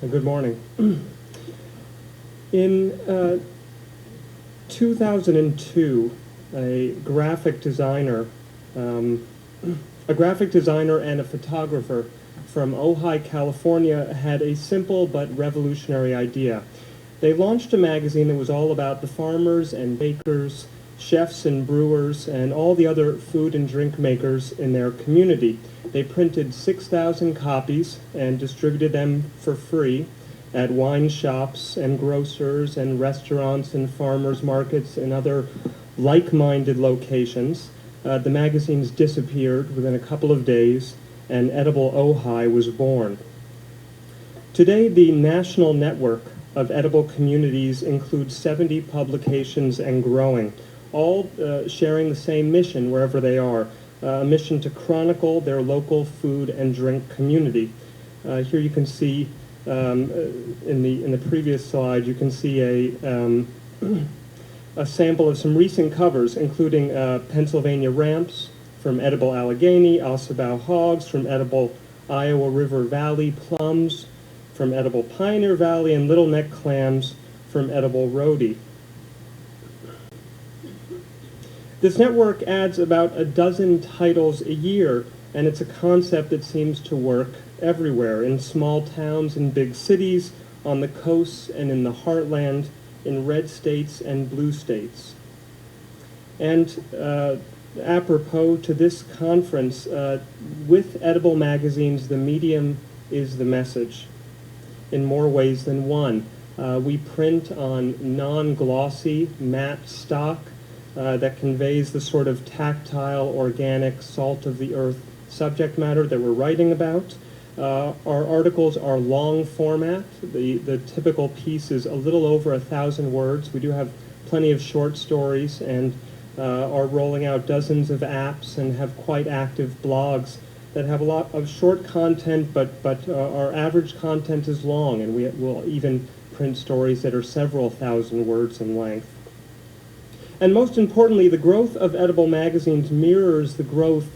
Good morning. In 2002, a graphic designer and a photographer from Ojai, California had a simple but revolutionary idea. They launched a magazine that was all about the farmers and bakers, chefs and brewers, and all the other food and drink makers in their community. They printed 6,000 copies and distributed them for free at wine shops and grocers and restaurants and farmers markets and other like-minded locations. The magazines disappeared within a couple of days, and Edible Ojai was born. Today, the national network of edible communities includes 70 publications and growing, all sharing the same mission wherever they are, a mission to chronicle their local food and drink community. Here you can see, in the previous slide, you can see a sample of some recent covers, including Pennsylvania ramps from Edible Allegheny, Ossabao hogs from Edible Iowa River Valley, plums from Edible Pioneer Valley, and Little Neck clams from Edible Rhodey. This network adds about a dozen titles a year, and it's a concept that seems to work everywhere, in small towns and big cities, on the coasts and in the heartland, in red states and blue states. And apropos to this conference, with edible magazines, the medium is the message in more ways than one. We print on non-glossy, matte stock that conveys the sort of tactile, organic, salt-of-the-earth subject matter that we're writing about. Our articles are long format. The typical piece is a little over 1,000 words. We do have plenty of short stories and are rolling out dozens of apps and have quite active blogs that have a lot of short content, but our average content is long, and we will even print stories that are several thousand words in length. And most importantly, the growth of edible magazines mirrors the growth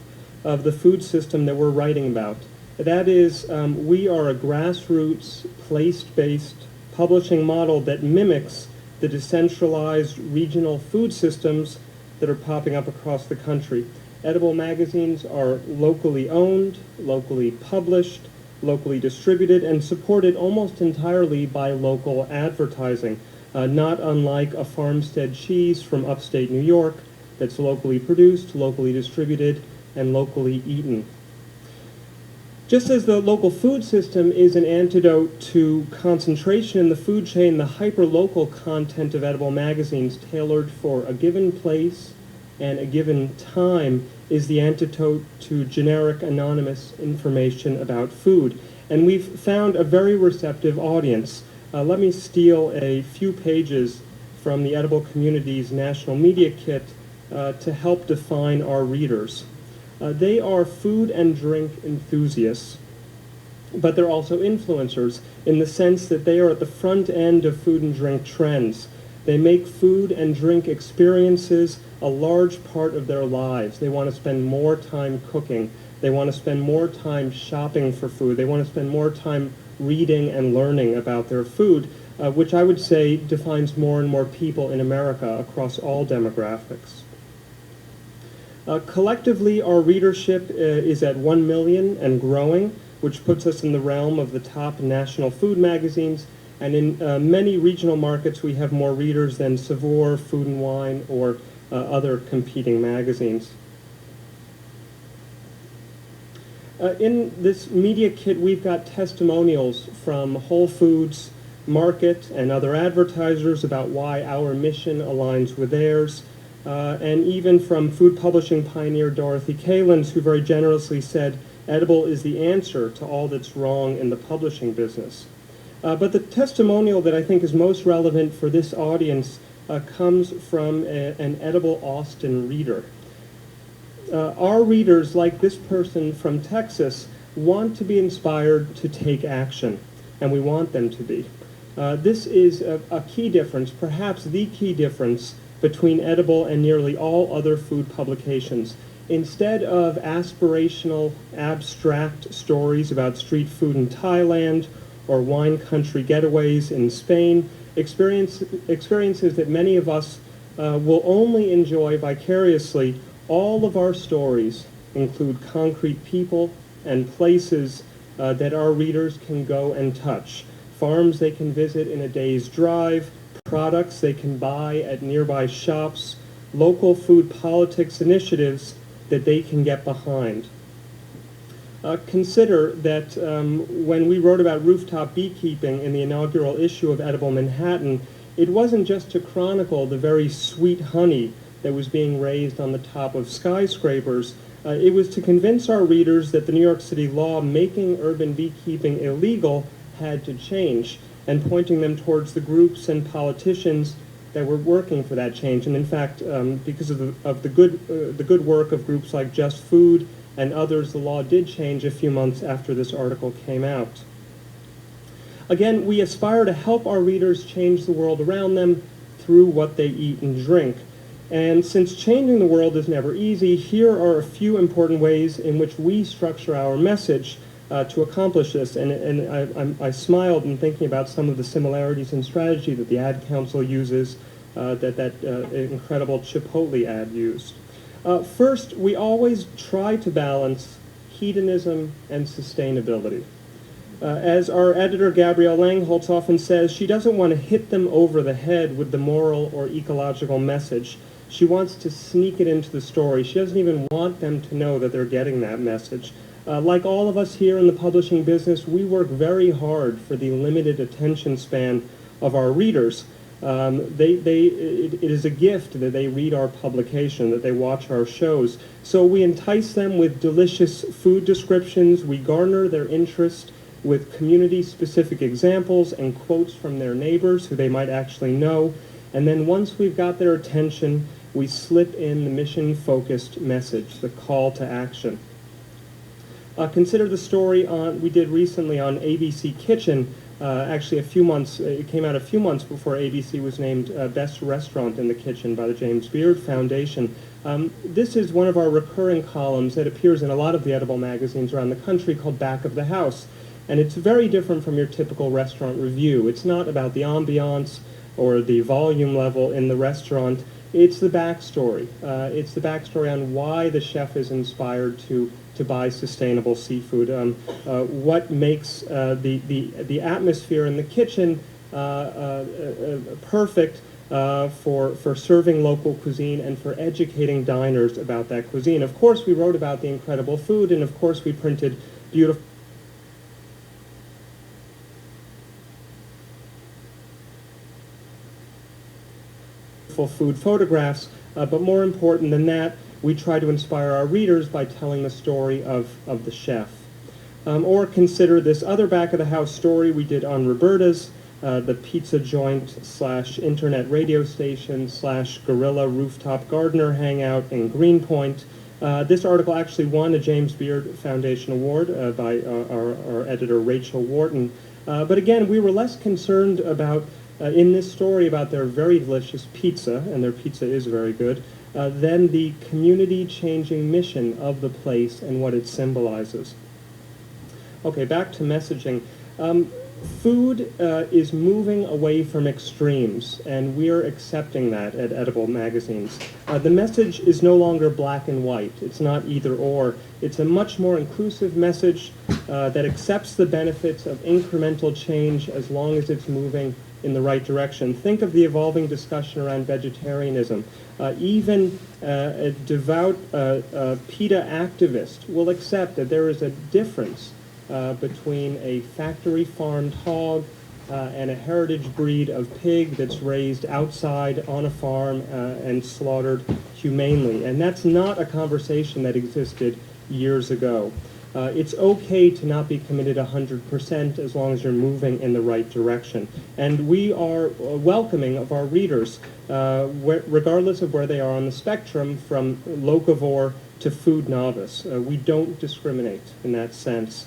of the food system that we're writing about. That is, we are a grassroots, place-based publishing model that mimics the decentralized regional food systems that are popping up across the country. Edible magazines are locally owned, locally published, locally distributed, and supported almost entirely by local advertising, not unlike a farmstead cheese from upstate New York that's locally produced, locally distributed, and locally eaten. Just as the local food system is an antidote to concentration in the food chain, the hyper-local content of edible magazines tailored for a given place and a given time is the antidote to generic anonymous information about food. And we've found a very receptive audience. Let me steal a few pages from the Edible Community's National Media Kit to help define our readers. They are food and drink enthusiasts, but they're also influencers in the sense that they are at the front end of food and drink trends. They make food and drink experiences a large part of their lives. They want to spend more time cooking. They want to spend more time shopping for food. They want to spend more time reading and learning about their food, which I would say defines more and more people in America across all demographics. Collectively, our readership is at 1 million and growing, which puts us in the realm of the top national food magazines. And in many regional markets, we have more readers than Saveur, Food and Wine, or other competing magazines. In this media kit, we've got testimonials from Whole Foods Market and other advertisers about why our mission aligns with theirs. And even from food publishing pioneer Dorothy Kalins, who very generously said, edible is the answer to all that's wrong in the publishing business. But the testimonial that I think is most relevant for this audience comes from an Edible Austin reader. Our readers, like this person from Texas, want to be inspired to take action, and we want them to be. This is a key difference, perhaps the key difference between Edible and nearly all other food publications. Instead of aspirational, abstract stories about street food in Thailand or wine country getaways in Spain, experiences that many of us will only enjoy vicariously. All of our stories include concrete people and places that our readers can go and touch. Farms they can visit in a day's drive, products they can buy at nearby shops, local food politics initiatives that they can get behind. Consider that when we wrote about rooftop beekeeping in the inaugural issue of Edible Manhattan, it wasn't just to chronicle the very sweet honey that was being raised on the top of skyscrapers. It was to convince our readers that the New York City law making urban beekeeping illegal had to change, and pointing them towards the groups and politicians that were working for that change. And in fact, because of the good work of groups like Just Food and others, the law did change a few months after this article came out. Again, we aspire to help our readers change the world around them through what they eat and drink. And since changing the world is never easy, here are a few important ways in which we structure our message to accomplish this. And I smiled in thinking about some of the similarities in strategy that the Ad Council uses, that incredible Chipotle ad used. First, we always try to balance hedonism and sustainability. As our editor Gabrielle Langholtz often says, she doesn't want to hit them over the head with the moral or ecological message. She wants to sneak it into the story. She doesn't even want them to know that they're getting that message. Like all of us here in the publishing business, we work very hard for the limited attention span of our readers. It is a gift that they read our publication, that they watch our shows. So we entice them with delicious food descriptions. We garner their interest with community-specific examples and quotes from their neighbors who they might actually know. And then once we've got their attention, we slip in the mission-focused message, the call to action. Consider the story we did recently on ABC Kitchen. Actually, it came out a few months before ABC was named Best Restaurant in the Kitchen by the James Beard Foundation. This is one of our recurring columns that appears in a lot of the edible magazines around the country, called Back of the House. And it's very different from your typical restaurant review. It's not about the ambiance or the volume level in the restaurant. It's the backstory. It's the backstory on why the chef is inspired to buy sustainable seafood. What makes the atmosphere in the kitchen perfect for serving local cuisine and for educating diners about that cuisine. Of course, we wrote about the incredible food, and of course, we printed beautiful food photographs, but more important than that, we try to inspire our readers by telling the story of the chef. Or consider this other back-of-the-house story we did on Roberta's, the pizza joint / internet radio station / guerrilla rooftop gardener hangout in Greenpoint. This article actually won a James Beard Foundation Award by our editor Rachel Wharton. But again, we were less concerned about in this story about their very delicious pizza, and their pizza is very good, than the community-changing mission of the place and what it symbolizes. Okay, back to messaging. Food is moving away from extremes, and we're accepting that at Edible magazines. The message is no longer black and white. It's not either or. It's a much more inclusive message that accepts the benefits of incremental change as long as it's moving in the right direction. Think of the evolving discussion around vegetarianism. Even a devout PETA activist will accept that there is a difference between a factory-farmed hog and a heritage breed of pig that's raised outside on a farm and slaughtered humanely. And that's not a conversation that existed years ago. It's okay to not be committed 100% as long as you're moving in the right direction. And we are welcoming of our readers, regardless of where they are on the spectrum, from locavore to food novice. We don't discriminate in that sense.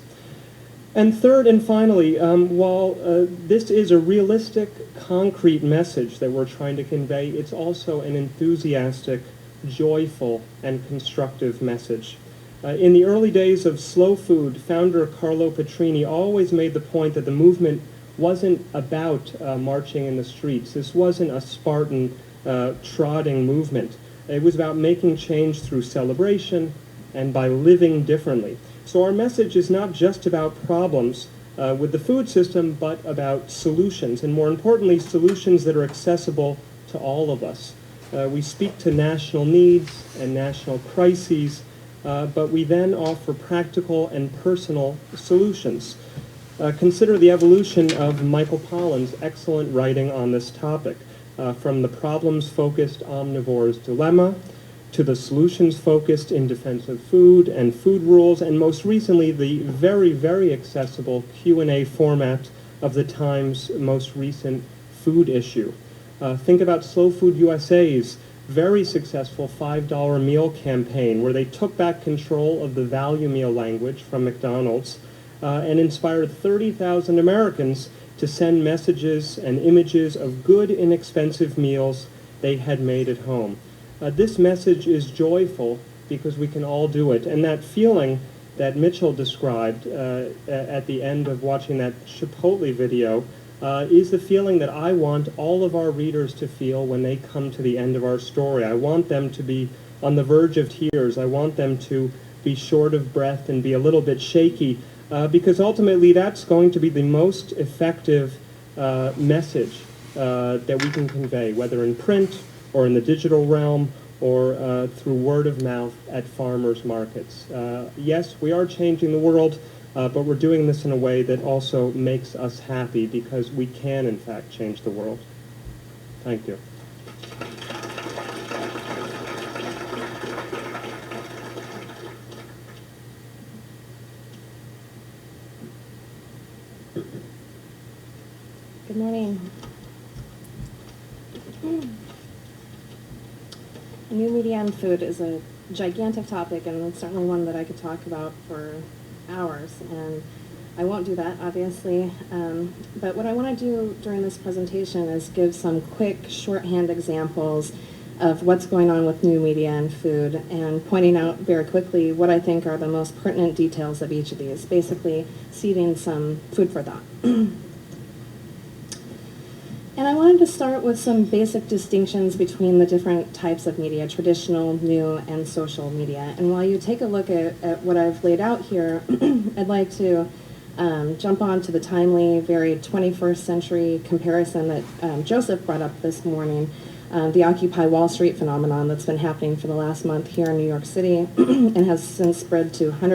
And third and finally, while this is a realistic, concrete message that we're trying to convey, it's also an enthusiastic, joyful, and constructive message. In the early days of slow food, founder Carlo Petrini always made the point that the movement wasn't about marching in the streets. This wasn't a Spartan trotting movement. It was about making change through celebration and by living differently. So our message is not just about problems with the food system, but about solutions, and more importantly, solutions that are accessible to all of us. We speak to national needs and national crises, but we then offer practical and personal solutions. Consider the evolution of Michael Pollan's excellent writing on this topic, from the problems-focused omnivore's dilemma to the solutions-focused in defense of food and food rules, and most recently the very, very accessible Q&A format of the Times' most recent food issue. Think about Slow Food USA's very successful $5 meal campaign, where they took back control of the value meal language from McDonald's and inspired 30,000 Americans to send messages and images of good, inexpensive meals they had made at home. This message is joyful because we can all do it, and that feeling that Mitchell described at the end of watching that Chipotle video is the feeling that I want all of our readers to feel when they come to the end of our story. I want them to be on the verge of tears. I want them to be short of breath and be a little bit shaky, because ultimately that's going to be the most effective message that we can convey, whether in print or in the digital realm or through word of mouth at farmers markets. Yes, we are changing the world, but we're doing this in a way that also makes us happy, because we can, in fact, change the world. Thank you. Good morning. New media and food is a gigantic topic, and it's certainly one that I could talk about for hours, and I won't do that, obviously. But what I want to do during this presentation is give some quick shorthand examples of what's going on with new media and food, and pointing out very quickly what I think are the most pertinent details of each of these, basically seeding some food for thought. And I wanted to start with some basic distinctions between the different types of media, traditional, new, and social media. And while you take a look at what I've laid out here, I'd like to jump on to the timely, very 21st century comparison that Joseph brought up this morning, the Occupy Wall Street phenomenon that's been happening for the last month here in New York City and has since spread to hundreds